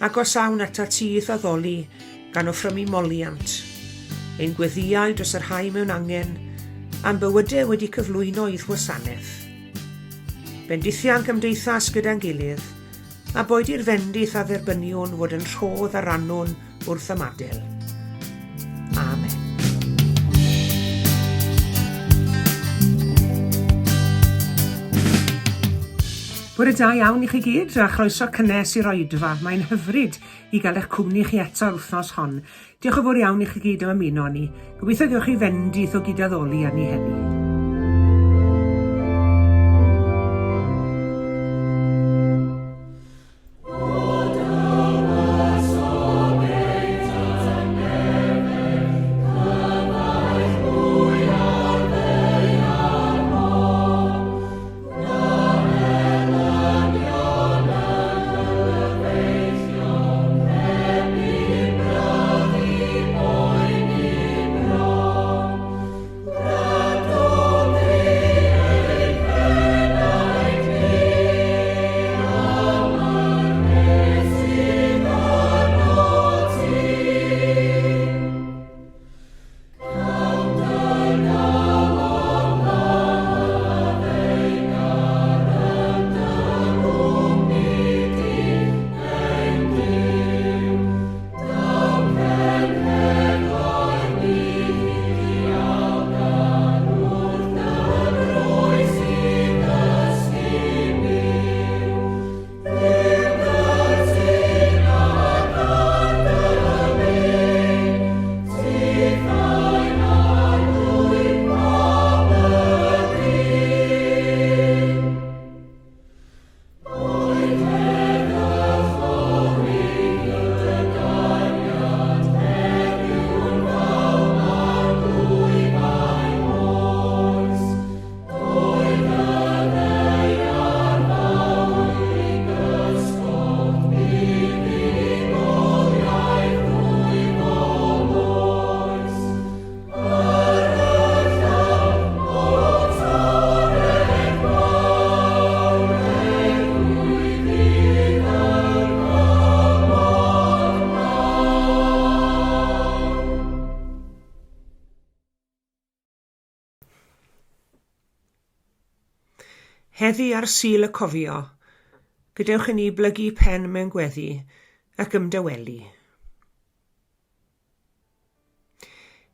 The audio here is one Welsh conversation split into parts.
agos awn at a tŷ ddaddoli gan offrymu moliant, ein gweddiau dros yr rhai mewn angen, am bywydau wedi cyflwyno i'r wasanaeth. Bendithiau'n cymdeithas gyda'n gilydd, a boed i'r fendith a dderbynion fod yn rhodd a rannwn wrth ymadael. Amen. Bore da iawn i chi gyd a chroeso cynnes i'r oedfa. Mae'n hyfryd i gael eich cwmni chi eto wythnos hon. Diolch yn fawr iawn i chi gyd am ymuno ni. Gobeithio gewch chi fendith o gydaddoli arni heddi. Heddi ar Sul y Cofio, gadewch i ni blygu pen mewn gweddi ac ymdawelu.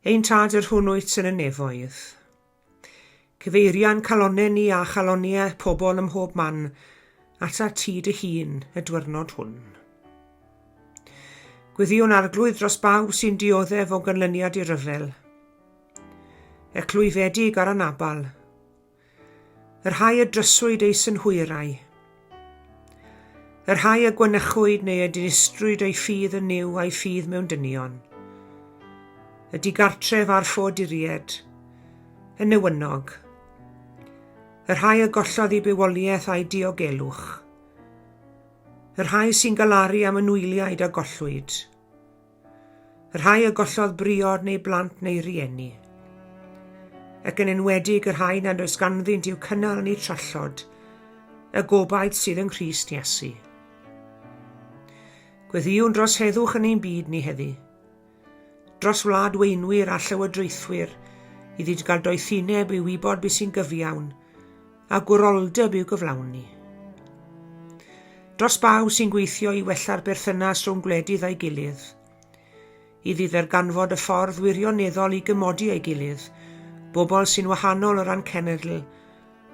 Ein tad yr hwnnwyt yn y nefoedd. Cyfeirian calonau ni a chaloniau pobl ym mhob man at a ti dy hun y dwyrnod hwn. Gweddiwn arglwydd dros bawb sy'n dioddef o ganlyniad i'r ryfel. Y clwyfedig ar anabal. Yr rhai y dryswyd eis yn hwyrau. Yr rhai y gwynychwyd neu y dinistrwyd ei ffydd yn niw a'i ffydd mewn dynion. Y digartref ar ffoduried. Y newynog. Yr rhai y gollodd i bywoliaeth a'i diogelwch. Yr rhai sy'n galaru am ynwyliaid a gollwyd. Yr rhai y gollodd briod neu blant neu rieni. Ac yn enwedig yr rhai nad oes ganddynt i'w cynnal neu trallod, y gobaith sydd yn Crist Iesu. Gweddiwn dros heddwch yn ein byd ni heddi, dros wlad weinwyr a llywodraethwyr, iddi gael doethineb i'w wybod beth sy'n gyfiawn, a gwroldeb i'w gyflawni. Dros bawb sy'n gweithio i wella'r berthynas rhwng gwledydd a'i gilydd, iddi ddarganfod y ffordd wirioneddol i gymodi ei gilydd, bobl sy'n wahanol o ran cenedl,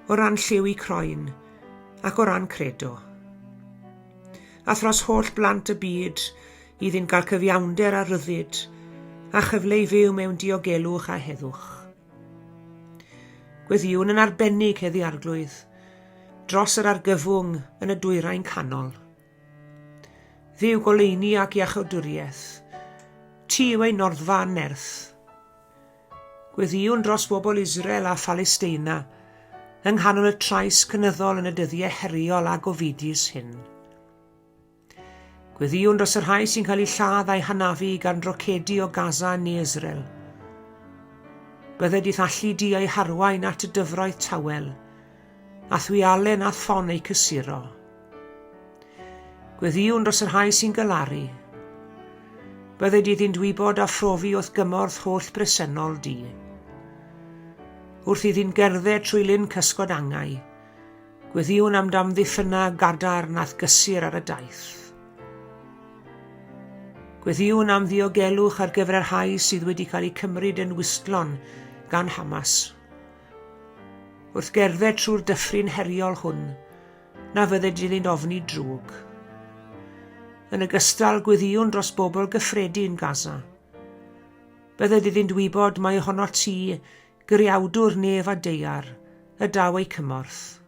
o ran lliw i croen, ac o ran credo. A thros holl blant y byd, iddi'n gael cyfiawnder a ryddid, a chyfle i fyw mewn diogelwch a heddwch. Gweddiwn yn arbennig heddi arglwydd, dros yr argyfwng yn y dwyrain canol. Dduw goleuni ac iachawdwriaeth, ti yw ei norddfa nerth. Gweddiwn dros bobl Israel a Phalestina, yng nghanol y trais cynyddol yn y dyddiau heriol a gofidus hyn. Gweddiwn dros yr rhai sy'n cael eu lladd a'i hanafu gan rocedi o Gaza neu Israel. Bydde dydd allu di ei harwain at y dyfroedd tawel, a thwialen a thon ei cysuro. Gweddiwn dros yr hae sy'n galaru. Bydde di ddyn dwybod a phrofi wrth gymorth holl bresennol di. Wrth iddi'n gerdded trwy lyn cysgod angau, gweddiwn am damddiffyna gadar nath gysur ar y daith. Gweddiwn am ddiogelwch ar gyfer yr hae sydd wedi cael ei cymryd yn wistlon gan Hamas. Wrth gerdded trwy'r dyffryn heriol hwn, na fydde di ddyn ofni drwg. Yn ogystal gweddiwn dros bobl gyffredin Gaza. Bydde di ddyn dwybod mae ohono ti gyriawdwr nef a deiar, y daw ei cymorth.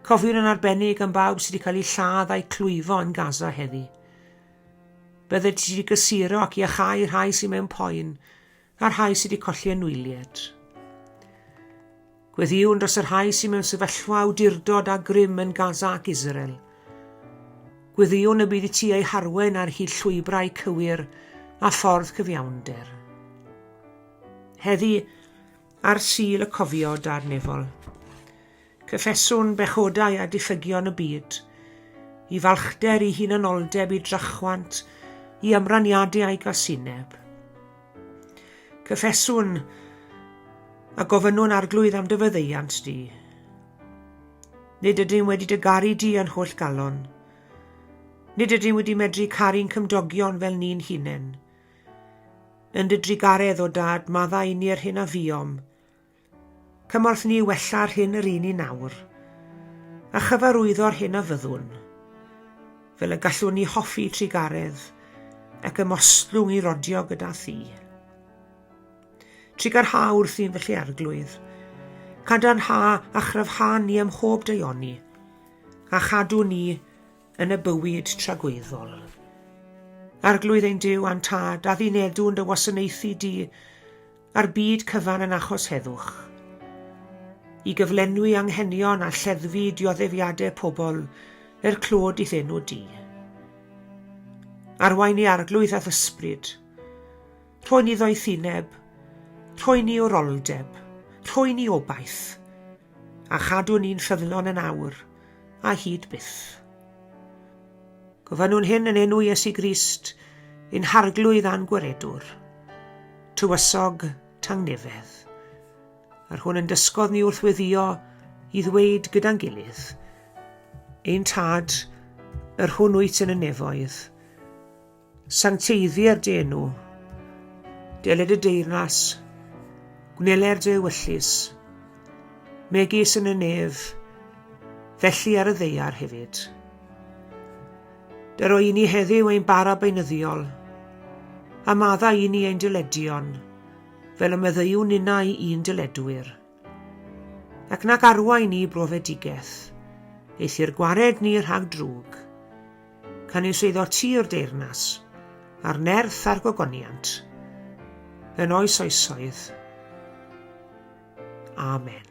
Cofiwn yn arbennig am bawb sydd wedi cael ei lladd a'i clwyfo yn Gaza heddi. Bydde ti wedi gysuro ac i achau rhai sydd mewn poen, a'r rhai sydd wedi colli enwyliad. Gweddiwn dros yr rhai sydd mewn sefyllfa awdurdod a grym yn Gaza ac Israel. Gweddiwn y bydd i ti ei harwen ar hyd llwybrau cywir a ffordd cyfiawnder. Heddi, ar Sul y Cofio darnefol. Cyffeswn bechodau a diffygion y byd, i falchder i hunanoldeb i drychwant, i ymraniadau a'i gasineb. Cyffeswn a gofynnwn arglwydd am dy fyddeiant di. Nid ydym wedi dy garu di yn holl galon. Nid ydym wedi medru caru'n cymdogion fel ni'n hunain. Yn dy drigaredd o dad maddau ni'r hyn a fiom. Cymorth ni wella'r hyn yr un i nawr, a chyfarwyddo'r hyn a fyddwn, fel y gallwn ni hoffi trigaredd ac ymostlwng i rodio gyda thi. Trigar ha wrthi'n felly arglwydd, cadarnha a chryfha ni ym mhob deioni, a chadw ni yn y bywyd tragweddol. Arglwydd ein Duw a'n tad a ddinedw yn dy wasanaethu di a'r byd cyfan yn achos heddwch, i gyflenwi anghenion a lleddfu dioddefiadau pobl clod i ddenw di. Arwain ni arglwydd a ddysbryd, rhoi ni ddoethineb, rhoi ni oroldeb, rhoi ni obaith, a chadw ni'n ffyddlon yn awr a hyd byth. Gofynnwn hyn yn enw Iesu Grist, ein harglwydd a'n gwaredwr, tywysog tangnefedd. Ar hwn yn dysgodd ni wrth weddio i ddweud gyda'n gilydd, ein tad, yr hwn wyt yn y nefoedd, sancteiddi'r dy enw, deled y deyrnas, gwneler dy ewyllus, megis yn y nef, felly ar y ddeiar hefyd. Dyro i ni heddiw ein bara beunyddiol, a madda i ni ein dyledion, fel y meddyiwn unna i un dyledwyr. Ac nac arwain ni brofedigaeth, eithi'r gwared ni rhag drwg, can i'w sweiddo tir deyrnas, a'r nerth a'r gogoniant, yn oes oesoedd. Amen.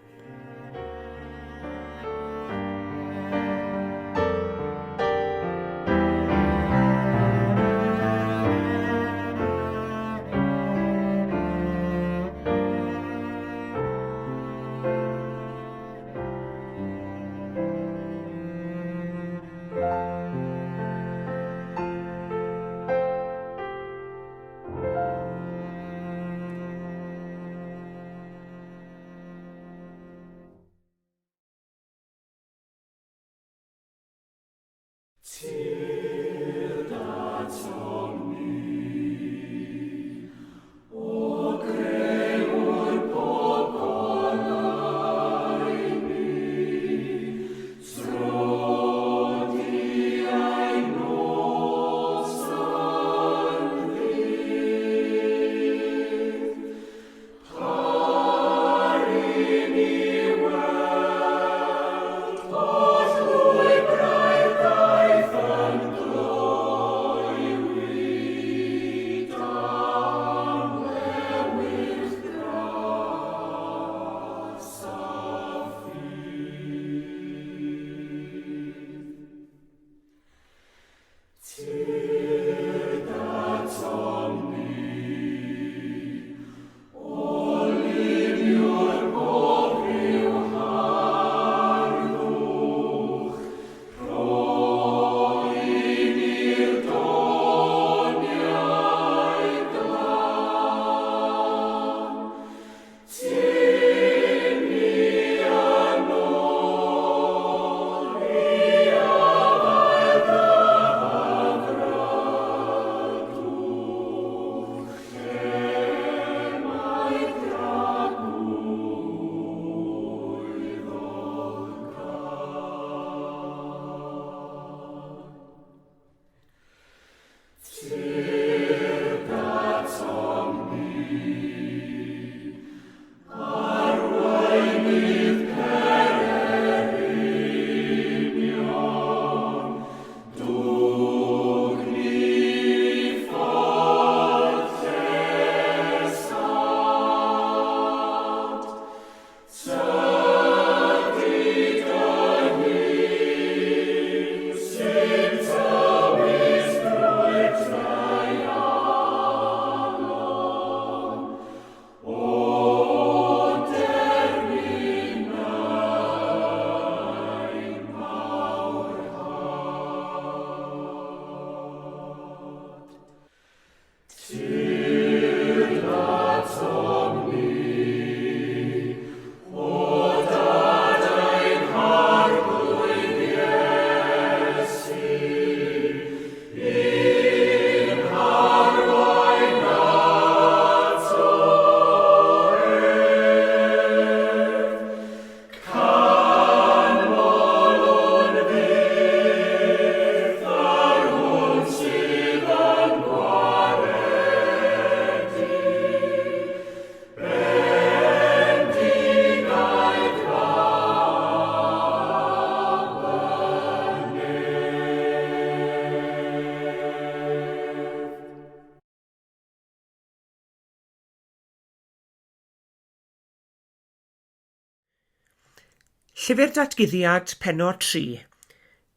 Llyfr Datguddiad Pennod 3,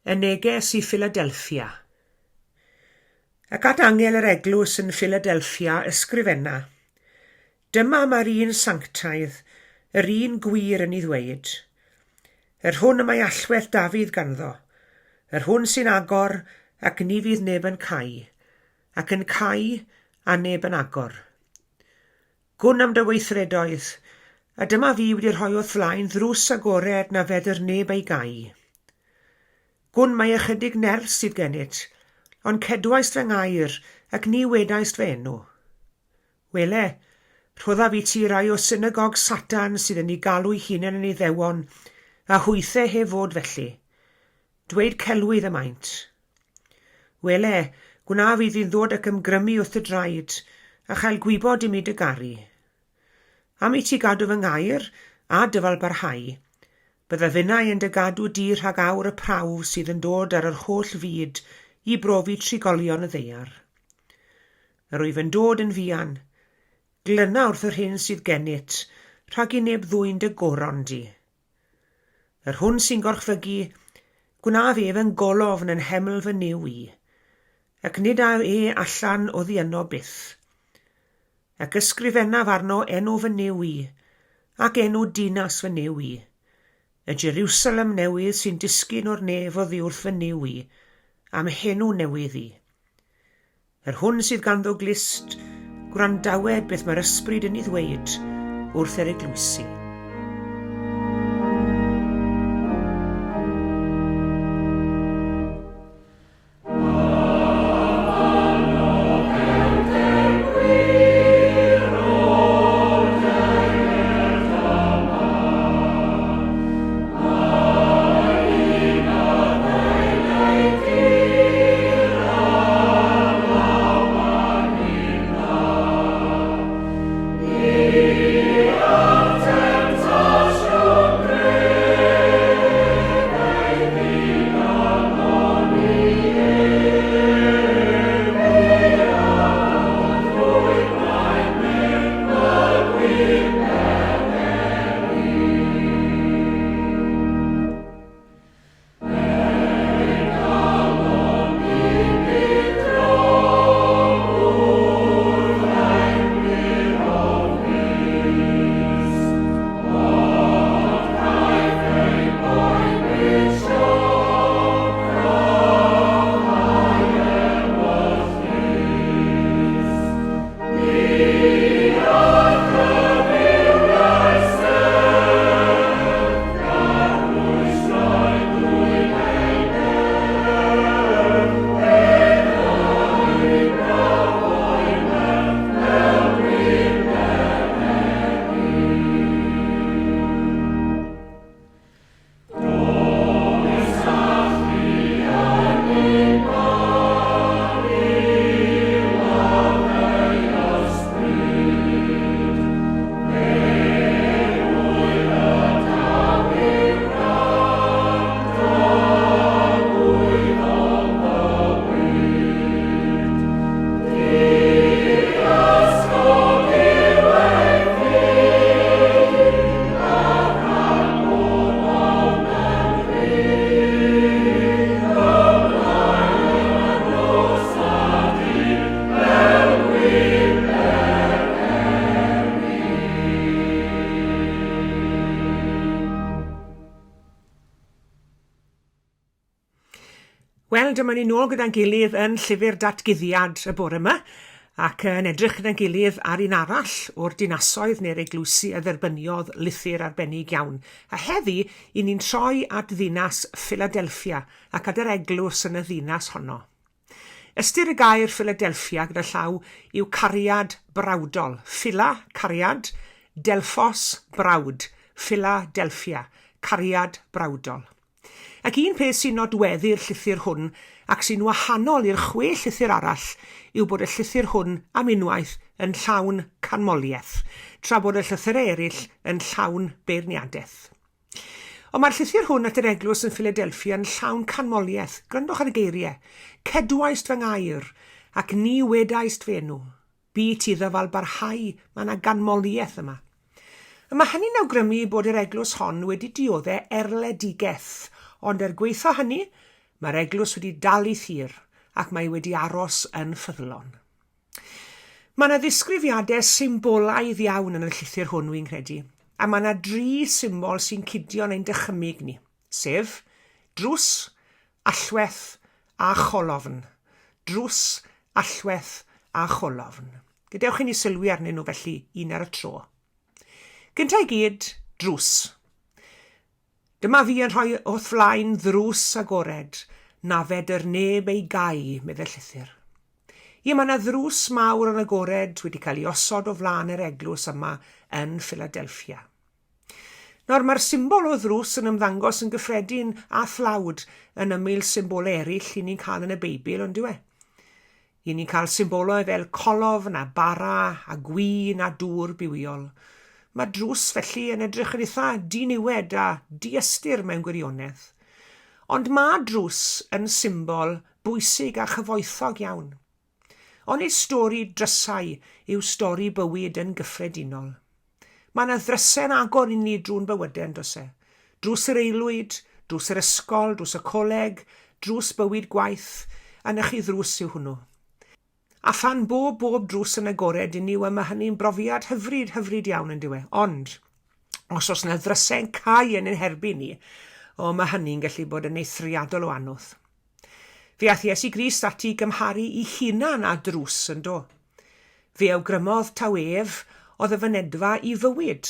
y neges i Philadelphia. Ac at angel yr eglwys yn Philadelphia ysgrifenna, dyma mae'r un sanctaidd, yr un gwir yn ei ddweud. Yr hwn y mae allwedd Dafydd ganddo, yr hwn sy'n agor ac ni fydd neb yn cau, ac yn cau a neb yn agor. Gwn am dy weithredoedd, a dyma fi wedi rhoi wrth flaen ddrws agored na fedr neb ei gau. Gwn mae ychydig ners sydd gennyt, ond cedwaist fy ngair ac ni wedaist fy enw. Wele, rhodda fi ti rai o synagog Satan sydd yn ei galw ei hunain yn ei ddewon, a hwythau heb fod felly. Dweud celwydd y maint. Wele, gwna fydd hi'n ddod ac ymgrymu wrth y draed, a chael gwybod i mi dy garu. Am i ti gadw fy ngair a dyfal barhau, bydda fynnau yn dy gadw di rhag awr y prawf sydd yn dod ar yr holl fyd i brofi trigolion y ddeiar. Yr wyf yn dod yn fian, glyna wrth yr hyn sydd gennyt, rhag i neb ddwy'n dy goron di. Yr hwn sy'n gorchfygu, gwnaf ef yn golofn yn heml fy new i, ac nid a allan o ddiynno byth. Ac ysgrifennaf arno enw fy new i, ac enw dinas fy new i, y Jerusalem newydd sy'n disgyn o'r nef oddi wrth fy new i, am henw newydd i. Yr hwn sydd ganddo glist, gwrandawed beth mae'r ysbryd yn ei ddweud wrth yr eglwysi. Wel, dyma ni nôl gyda'n gilydd yn llyfr Datguddiad y bore yma, ac yn edrych gyda'n gilydd ar un arall o'r dinasoedd neu'r eglwysi a dderbyniodd lythyr arbennig iawn. A heddi, i ni'n troi at ddinas Philadelphia ac at yr eglwys yn y ddinas honno. Ystyr y gair Philadelphia gyda llaw yw cariad brawdol. Phila, cariad, Delphos, brawd. Philadelphia, cariad brawdol. Ac un peth sy'n nodweddu'r llythyr hwn ac sy'n wahanol i'r 6 llythyr arall yw bod y llythyr hwn am unwaith yn llawn canmoliaeth, tra bod y llythyr eraill yn llawn beirniadaeth. Ond mae'r llythyr hwn at yr eglwys yn Philadelphia yn llawn canmoliaeth. Gwrandwch ar y geiriau. Cedwaist fy ngair ac ni wedaist fy enw. Bu ti ddyfal barhau, mae yna ganmoliaeth yma. Mae hynny'n awgrymu bod yr eglwys hon wedi dioddau erledigaeth, ond gweithio hynny, mae'r eglwys wedi dal i thir ac mae wedi aros yn ffyddlon. Mae yna ddisgrifiadau symbolaidd iawn yn y llythyr hwn wy'n credu, a mae yna 3 symbol sy'n cudio ein dychymyg ni, sef drws, allwedd a cholofn. Drws, allwedd a cholofn. Gadewch i ni sylwi arnyn nhw felly un ar y tro. Gynta i gyd, drws. Dyma fi yn rhoi wrth flaen ddrws agored, na fed yr neb ei gau, medde llythyr. Mae yna ddrws mawr yn agored wedi cael ei osod o flaen yr eglwys yma yn Philadelphia. Nawr mae'r symbol o ddrws yn ymddangos yn gyffredin a thlawd yn ymyl symbol eraill i ni'n cael yn y Beibl, ond yw e? I ni'n cael symbolau fel colofn a bara a gwyn a dŵr bywiol. Mae drws felly yn edrych yn eitha diniwed a diystur mewn gwirionedd. Ond mae drws yn symbol bwysig a chyfoethog iawn. Ond ei stori drysau yw stori bywyd yn gyffredinol. Mae yna ddrysau'n agor i ni drwy'n bywydau, does e? Drws yr aelwyd, drws yr ysgol, drws y coleg, drws bywyd gwaith, a na chi ddrws yw hwnnw. A phan bob drws yn agored i ni, mae hynny'n brofiad hyfryd iawn yn diwe. Ond, os oes yna ddrysau'n cau yn ein herbyn ni, mae hynny'n gallu bod yn eithriadol o anodd. Fe ath Iesu Grist ati gymharu i hunan a drws yn do. Fe awgrymodd taw ef oedd y fynedfa i fywyd,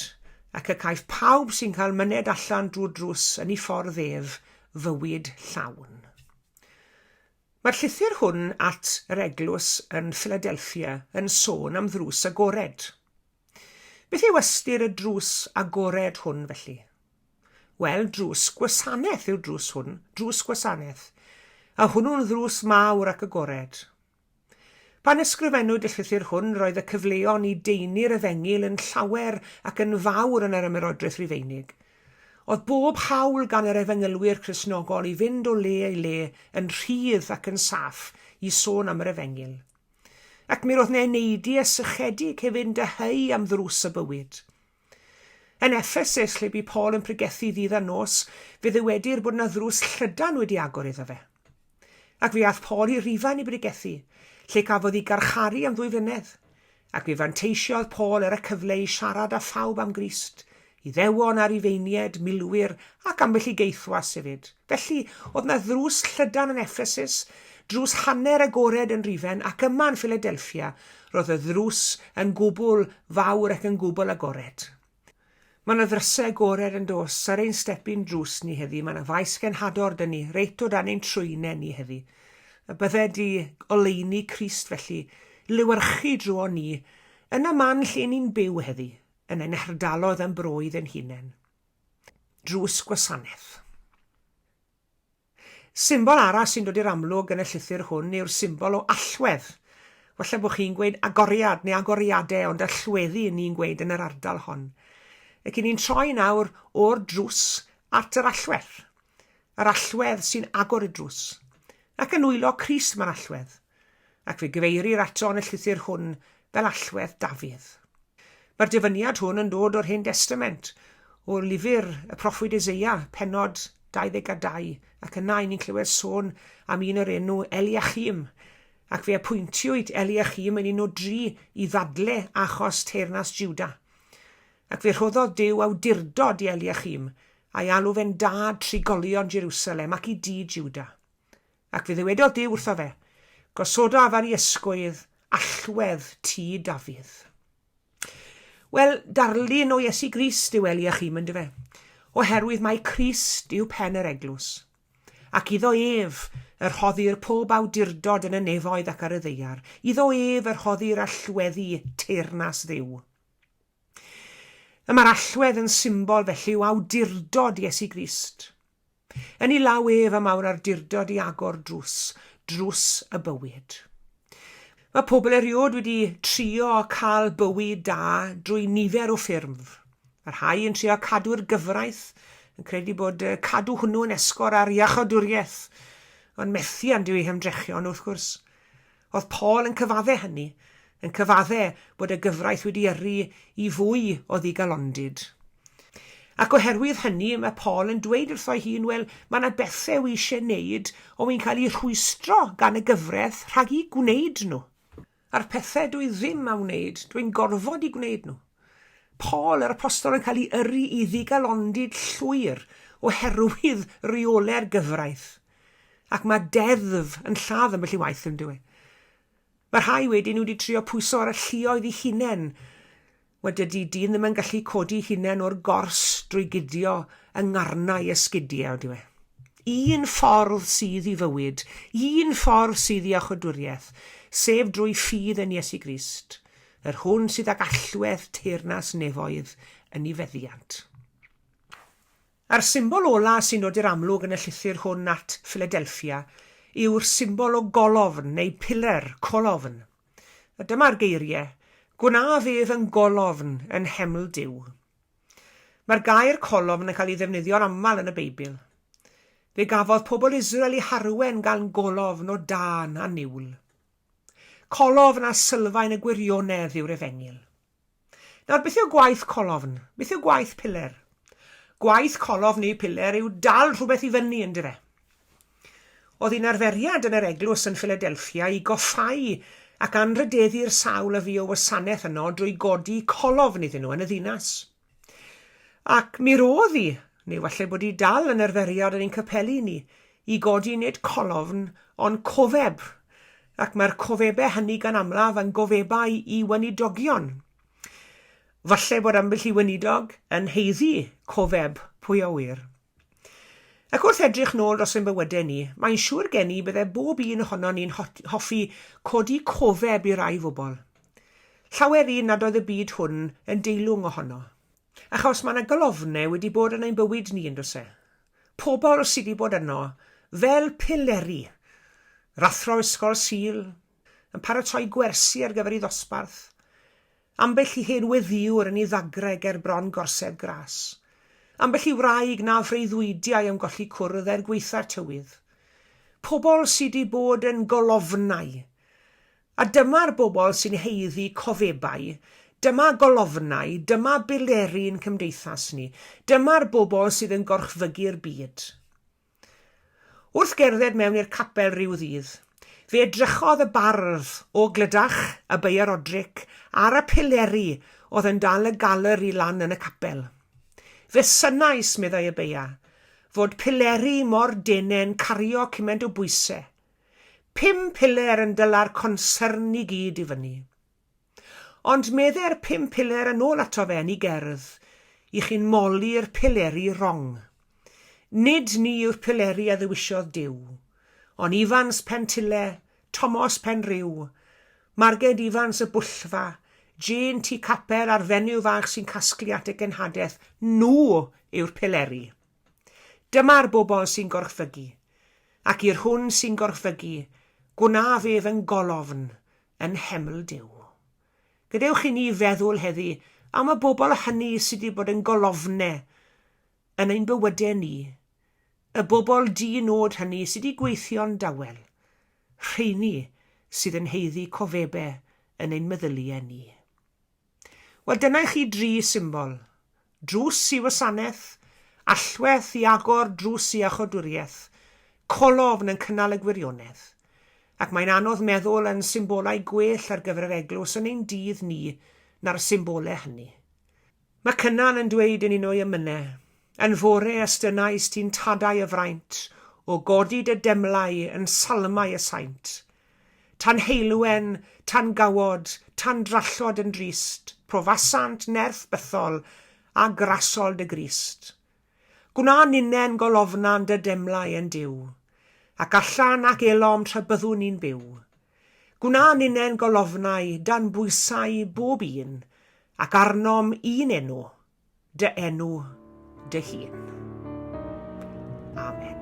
ac y caiff pawb sy'n cael myned allan drwy'r drws yn ei ffordd ef fywyd llawn. Mae'r llythyr hwn at yr eglwys yn Philadelphia yn sôn am ddrws agored. Beth yw ystyr y drws agored hwn felly? Wel, drws gwasanaeth yw'r drws hwn, drws gwasanaeth. A hwnnw'n ddrws mawr ac agored. Pan ysgrifennwyd y llythyr hwn, roedd y cyfleon i deini'r efengil yn llawer ac yn fawr yn yr ymerodraeth Rufeinig. Oedd bob hawl gan yr efengylwyr Cristnogol i fynd o le i le yn rhydd ac yn saff i sôn am yr efengil. Ac mi roedd ne'n neidi a sychedig hefyd dyheu am ddrws y bywyd. Yn Ephesus, lle bu Paul yn pregethu ddydd a nos, fe ddiwedir bod yna ddrws llydan wedi agor iddo fe. Ac fe ath Paul i Rifan i bregethu, lle cafodd ei garcharu am 2 flynedd, ac fe fanteisiodd Paul ar y cyfle i siarad â phawb am Grist, i ddewon ar Rufeinied, milwyr ac ambell i geithwas hefyd. Felly, oedd yna ddrws llydan yn Ephesus, drws hanner agored yn Rifen ac yma yn Philadelphia, roedd y ddrws yn gwbl fawr ac yn gwbl agored. Mae yna ddrysau agored yn dos ar ein stepyn drws ni heddi. Mae yna faes genhador dyn ni, reit o dan ein trwynau ni heddi. Y bydde di oleuni Crist felly, lywyrchu dro ni, yn y man lle ni'n byw heddi, yn ein herdalodd yn brwydd yn hunain. Drws gwasanaeth. Symbol arall sy'n dod i'r amlwg yn y llythyr hwn yw'r symbol o allwedd. Falle bod chi'n gweud agoriad neu agoriadau, ond allweddu ni'n gweud yn yr ardal hon. Ac ni'n troi nawr o'r drws at yr allwedd. Yr allwedd sy'n agor y drws. Ac yn wylo Crist mae'r allwedd. Ac fe gyfeirir ato yn y llythyr hwn fel allwedd Dafydd. Mae'r dyfyniad hwn yn dod o'r Hen Testament, o'r lyfr y proffwyd Eseia, pennod 22, ac yna ni'n clywed sôn am un o'r enw Eliachim, ac fe apwyntiwyd Eliachim yn un o 3 i ddadle achos teyrnas Juda. Ac fe rhoddodd Duw awdurdod i Eliachim a'i alw fe'n dad trigolion Jerusalem ac i dŷ Juda. Ac fe ddiwedodd Duw wrtho fe, gosodaf ar ei ysgwydd allwedd tŷ Dafydd. Wel, darlun o Iesu Grist yw Eliachim yn dyfe, oherwydd mae Crist yw pen yr eglwys. Ac iddo ef yr hoddir pob awdurdod yn y nefoedd ac ar y ddeiar. Iddo ef yr hoddir allweddu teyrnas Dduw. Mae'r allwedd yn symbol felly o awdurdod Iesu Grist. Yn ei law ef y mawr awdurdod i agor drws y bywyd. Mae pobl eriod wedi trio cael bywyd da drwy nifer o ffyrmf. Mae'r rhai yn trio cadw'r gyfraith, yn credu bod cadw hwnnw yn esgor ar iachawdwriaeth, ond methu am dyw ei hymdrechion wrth gwrs. Oedd Paul yn cyfadde hynny, yn cyfaddau bod y gyfraith wedi yrru i fwy o ddigalondid. Ac oherwydd hynny, mae Paul yn dweud wrtho hun, wel, mae yna bethau wy eisiau wneud, ond wy'n cael ei rhwystro gan y gyfraith rhag i gwneud nhw. A'r pethau dwi ddim a wneud, dwi'n gorfod i gwneud nhw. Paul, yr apostol, yn cael ei yrru i ddigalondid llwyr oherwydd reolau'r gyfraith. Ac mae deddf yn lladd ambell i waith yn dweud. Mae rhai wedyn nhw wedi trio pwyso ar y lluoedd ei hunain. Dydy dyn ddim yn gallu codi hunain o'r gors drwy gydio yng ngarnau esgidiau, ydy we. Un ffordd sydd i fywyd, un ffordd sydd i achodwriaeth, sef drwy ffydd yn Iesu Grist, yr hwn sydd ag allwedd teyrnas nefoedd yn ei feddiant. A'r symbol ola sy'n dod i'r amlwg yn y llythyr hwn at Philadelphia yw'r symbol o golofn neu piler, colofn. A dyma'r geiriau, gwna fef yn golofn yn heml Duw. Mae'r gair colofn yn cael ei ddefnyddio'n aml yn y Beibl. Fe gafodd pobl Israel i harwen gan golofn o dan a niwl. Colofn a sylfaen y gwirionedd yw'r efengyl. Nawr, beth yw gwaith colofn? Beth yw gwaith piler? Gwaith colofn neu piler yw dal rhywbeth i fyny yn dyfe. Oedd hi'n arferiad yn yr eglwys yn Philadelphia i goffau ac anrydeddu'r sawl y fi o wasanaeth yno drwy godi colofn iddyn nhw yn y ddinas. Ac mi roedd hi, neu falle bod hi dal yn arferiad yn ein capelu ni, i godi nid colofn ond cofeb, ac mae'r cofebau hynny gan amlaf yn gofebau i weinidogion. Falle bod ambell i weinidog yn heiddi cofeb pwy a wir. Ac wrth edrych nôl dros ein bywydau ni, mae'n siŵr gen i byddai bob un ohono ni'n hoffi codi cofeb i rai bobl. Llawer un nad oedd y byd hwn yn deilwng ohono. Achos mae yna golofnau wedi bod yn ein bywyd ni yn dros e. Pobl sydd wedi bod yno fel pileri, rathro ysgol Sul, yn paratoi gwersi ar gyfer ei ddosbarth, ambell i hen weddiwr yn ei ddagrau ger bron gorsedd gras, ambell i wraig na freuddwydiau am golli cwrdd gweitha'r tywydd. Pobl sydd wedi bod yn golofnau. A dyma'r bobl sy'n heiddi cofebau. Dyma golofnau, dyma bileri'n cymdeithas ni. Dyma'r bobl sydd yn gorchfygu'r byd. Wrth gerdded mewn i'r capel rhyw ddydd, fe edrychodd y bardd o glydach y beiarodric ar y pileri oedd yn dal y galeri lan yn y capel. Fe synnais, meddai y beia, fod pileri mor denau'n cario cymaint o bwysau. 5 piler yn dyla'r concern i gyd i fyny. Ond meddai'r 5 piler yn ôl ato fe yn ei gerdd, i chi'n moli'r pileri rong. Nid ni yw'r pileri a ddewisiodd Duw, ond Ifans Pentile, Thomas Penrhyw, Marged Ifans y Bwllfa, Jane T. Capel a'r fenyw fach sy'n casglu at y genhadaeth, nhw yw'r pileri. Dyma'r bobl sy'n gorchfygu, ac i'r hwn sy'n gorchfygu, gwna fef yn golofn yn heml Duw. Gadewch i ni feddwl heddi am y bobl hynny sydd wedi bod yn golofnau yn ein bywydau ni, y bobl di-nod hynny sydd wedi gweithio'n dawel, rheini sydd yn heiddi cofebau yn ein meddyliau ni. Wel, dyna i chi 3 symbol. Drws i wasanaeth, allwedd i agor drws i achodwriaeth, colofn yn cynnal y gwirionedd. Ac mae'n anodd meddwl yn symbolau gwell ar gyfer yr eglwys yn ein dydd ni na'r symbolau hynny. Mae cynnan yn dweud yn un o'i ymynau, yn fore ystynais ti'n tadau y fraint, o godi dy demlau yn salmau y saint. Tan heilwen, tan gawod, tan drallod yn drist, profasant nerth bythol a grasol dy Grist. Gwna ninen golofna'n dy demlau yn Duw, ac allan ac elom tra byddwn ni'n byw. Gwna ninen golofnau dan bwysau bob un, ac arnom un enw, dy enw dy hun. Amen.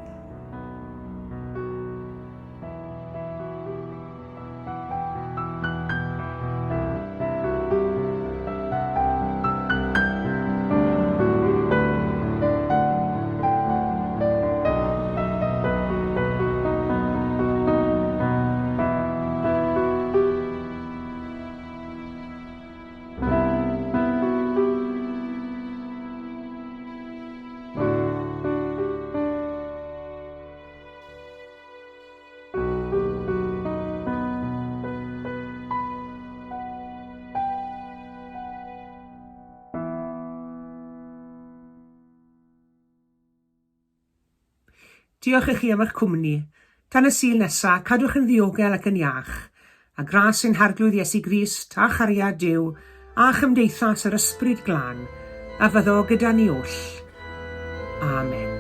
Diolch i chi am eich cwmni. Tan y Sul nesaf, cadwch yn ddiogel ac yn iach, a gras ein harglwydd Iesu Grist a chariad Duw a chymdeithas yr ysbryd glân, a fyddo gyda ni oll. Amen.